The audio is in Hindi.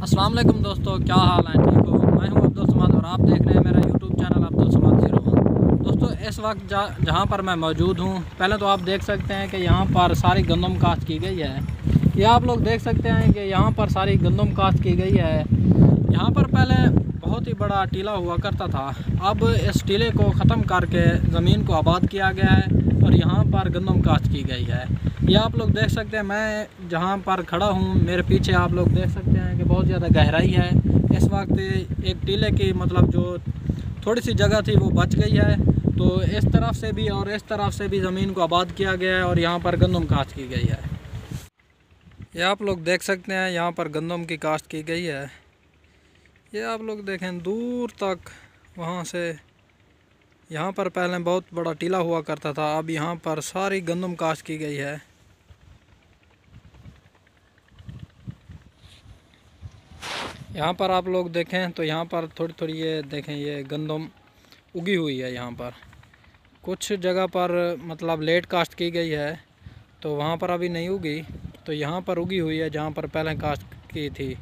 अस्सलाम वालेकुम दोस्तों, क्या हाल है? ठीक हो? मैं हूं अब्दुल समाद और आप देख रहे हैं मेरा यूट्यूब चैनल अब्दुल समाद 01। दोस्तों इस वक्त जहां पर मैं मौजूद हूं, पहले तो आप देख सकते हैं कि यहां पर सारी गंदम काश्त की गई है। ये आप लोग देख सकते हैं कि यहां पर सारी गंदम काश्त की गई है। यहां पर पहले बहुत ही बड़ा टीला हुआ करता था, अब इस टीले को ख़त्म करके ज़मीन को आबाद किया गया है और यहाँ पर गंदम काश्त की गई है। ये आप लोग देख सकते हैं, मैं जहाँ पर खड़ा हूँ मेरे पीछे आप लोग देख सकते हैं कि बहुत ज़्यादा गहराई है। इस वक्त एक टीले की मतलब जो थोड़ी सी जगह थी वो बच गई है, तो इस तरफ से भी और इस तरफ से भी ज़मीन को आबाद किया गया है और यहाँ पर गंदम काश्त की गई है। ये आप लोग देख सकते हैं यहाँ पर गंदम की काश्त की गई है। ये आप लोग देखें दूर तक, वहाँ से यहाँ पर पहले बहुत बड़ा टीला हुआ करता था, अब यहाँ पर सारी गंदम काश्त की गई है। यहाँ पर आप लोग देखें तो यहाँ पर थोड़ी थोड़ी ये देखें, ये गंदम उगी हुई है। यहाँ पर कुछ जगह पर मतलब लेट काश्त की गई है तो वहाँ पर अभी नहीं उगी, तो यहाँ पर उगी हुई है जहाँ पर पहले काश्त की थी।